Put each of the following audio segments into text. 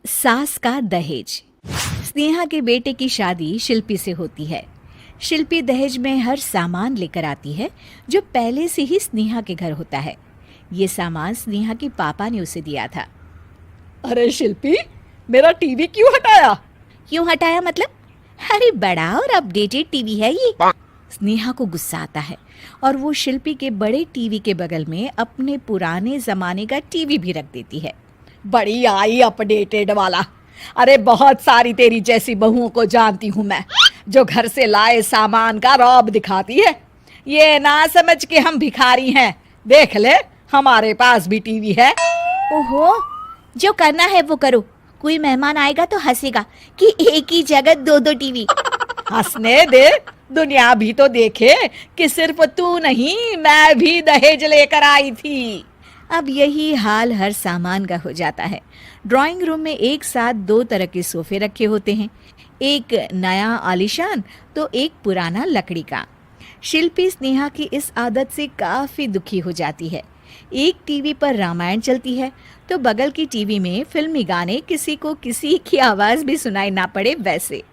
सास का दहेज। स्नेहा के बेटे की शादी शिल्पी से होती है। शिल्पी दहेज में हर सामान लेकर आती है जो पहले से ही स्नेहा के घर होता है। ये सामान स्नेहा के पापा ने उसे दिया था। अरे शिल्पी, मेरा टीवी क्यों हटाया? क्यों हटाया मतलब? अरे बड़ा और अपडेटेड टीवी है ये। स्नेहा को गुस्सा आता है और वो शिल्पी के बड़े टीवी के बगल में अपने पुराने जमाने का टीवी भी रख देती है। बड़ी आई अपडेटेड वाला। अरे बहुत सारी तेरी जैसी बहुओं को जानती हूँ मैं, जो घर से लाए सामान का रौब दिखाती है। ये ना समझ के हम भिखारी हैं। देख ले, हमारे पास भी टीवी है। ओहो, जो करना है वो करो। कोई मेहमान आएगा तो हंसेगा कि एक ही जगह दो दो टीवी। हंसने दे, दुनिया भी तो देखे कि सिर्फ तू नहीं, मैं भी दहेज लेकर आई थी। अब यही हाल हर सामान का हो जाता है। ड्राइंग रूम में एक साथ दो तरह के सोफे रखे होते हैं, एक नया आलीशान तो एक पुराना लकड़ी का। शिल्पी स्नेहा की इस आदत से काफी दुखी हो जाती है। एक टीवी पर रामायण चलती है तो बगल की टीवी में फिल्मी गाने, किसी को किसी की आवाज भी सुनाई ना पड़े वैसे।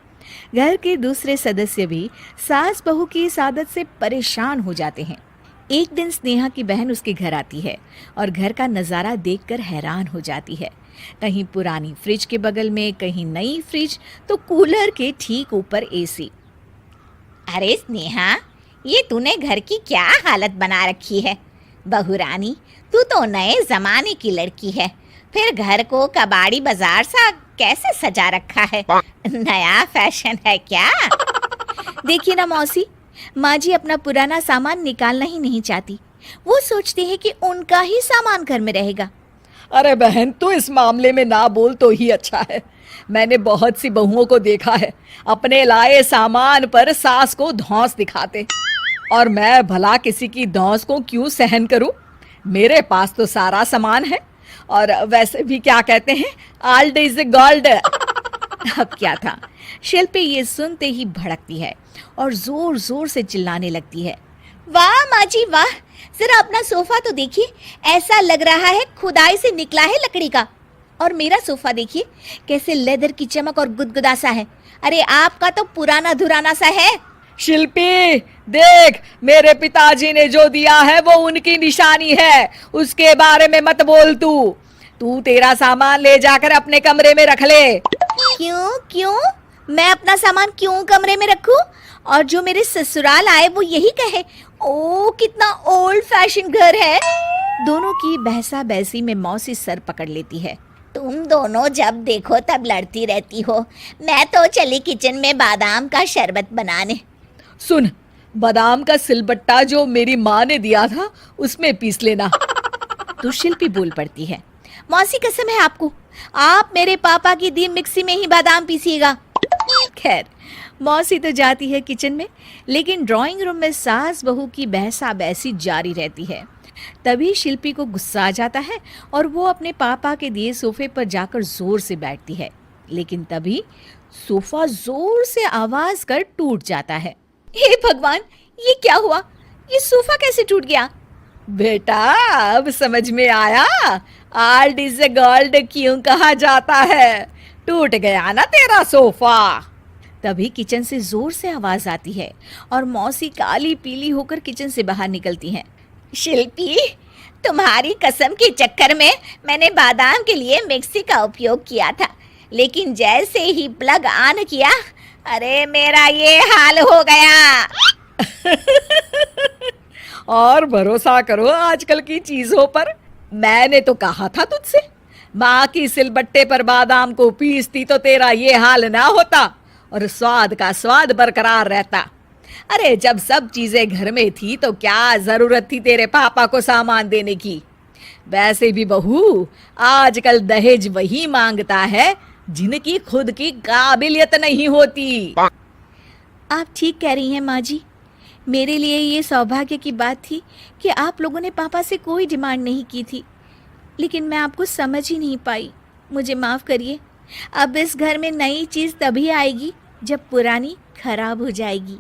घर के दूसरे सदस्य भी सास बहू की इस आदत से परेशान हो जाते हैं। एक दिन स्नेहा की बहन उसके घर आती है और घर का नज़ारा देखकर हैरान हो जाती है। कहीं पुरानी फ्रिज के बगल में, कहीं नई फ्रिज, तो कूलर के ठीक ऊपर एसी। अरे स्नेहा, ये तूने घर की क्या हालत बना रखी है? बहू रानी, तू तो नए जमाने की लड़की है, फिर घर को कबाड़ी बाजार सा कैसे सजा रखा है? नया फैशन है क्या? देखिए ना मौसी, माँ जी अपना पुराना सामान निकालना ही नहीं चाहती। वो सोचती है कि उनका ही सामान घर में रहेगा। अरे बहन, तू इस मामले में ना बोल तो ही अच्छा है। मैंने बहुत सी बहुओं को देखा है अपने लाए सामान पर सास को धौंस दिखाते, और मैं भला किसी की धौंस को क्यों सहन करूं? मेरे पास तो सारा सामान है, और वैसे भी क्या कहते हैं, ओल्ड इज गोल्ड। अब क्या था, शिल्पी ये सुनते ही भड़कती है और जोर जोर से चिल्लाने लगती है। वाह माँ जी वाह, जरा अपना सोफा तो देखिए, ऐसा लग रहा है खुदाई से निकला है लकड़ी का। और मेरा सोफा देखिए कैसे लेदर की चमक और गुदगुदा सा है। अरे आपका तो पुराना धुराना सा है। शिल्पी देख, मेरे पिताजी ने जो दिया है वो उनकी निशानी है, उसके बारे में मत बोल। तू तेरा सामान ले जाकर अपने कमरे में रख ले। क्यों क्यों? मैं अपना सामान क्यों कमरे में रखूं? और जो मेरे ससुराल आए वो यही कहे, ओ कितना ओल्ड फैशन घर है। दोनों की बहसा बहसी में मौसी सर पकड़ लेती है। तुम दोनों जब देखो तब लड़ती रहती हो। मैं तो चली किचन में बादाम का शरबत बनाने। सुन, बादाम का सिलबट्टा जो मेरी माँ ने दिया था उसमें पीस लेना। तो शिल्पी बोल पड़ती है, मौसी कसम है आपको, आप मेरे पापा की दी मिक्सी में ही बादाम पीसिएगा। खैर, मौसी तो जाती है किचन में, लेकिन ड्राइंग रूम में सास बहू की बहसा बहसी जारी रहती है। तभी शिल्पी को गुस्सा आ जाता है और वो अपने पापा के दिए सोफे पर जाकर जोर से बैठती है, लेकिन तभी सोफा जोर से आवाज कर टूट जाता है। हे भगवान, ये क्या हुआ? ये सोफा कैसे टूट गया? बेटा, अब समझ में आया ओल्ड इज गोल्ड क्यों कहा जाता है। टूट गया ना तेरा सोफा। तभी किचन से जोर से आवाज आती है और मौसी काली पीली होकर किचन से बाहर निकलती हैं। शिल्पी, तुम्हारी कसम के चक्कर में मैंने बादाम के लिए मिक्सी का उपयोग किया था, लेकिन जैसे ही प्लग ऑन किया, अरे मेरा ये हाल हो गया। और भरोसा करो आजकल की चीजों पर। मैंने तो कहा था तुझसे, माँ की सिलबट्टे पर बादाम को पीसती तो तेरा ये हाल ना होता और स्वाद का स्वाद बरकरार रहता। अरे जब सब चीजें घर में थी तो क्या जरूरत थी तेरे पापा को सामान देने की? वैसे भी बहू, आजकल दहेज वही मांगता है जिनकी खुद की काबिलियत नहीं होती। आप ठीक कह रही हैं माँ जी। मेरे लिए ये सौभाग्य की बात थी कि आप लोगों ने पापा से कोई डिमांड नहीं की थी, लेकिन मैं आपको समझ ही नहीं पाई। मुझे माफ़ करिए। अब इस घर में नई चीज़ तभी आएगी जब पुरानी खराब हो जाएगी।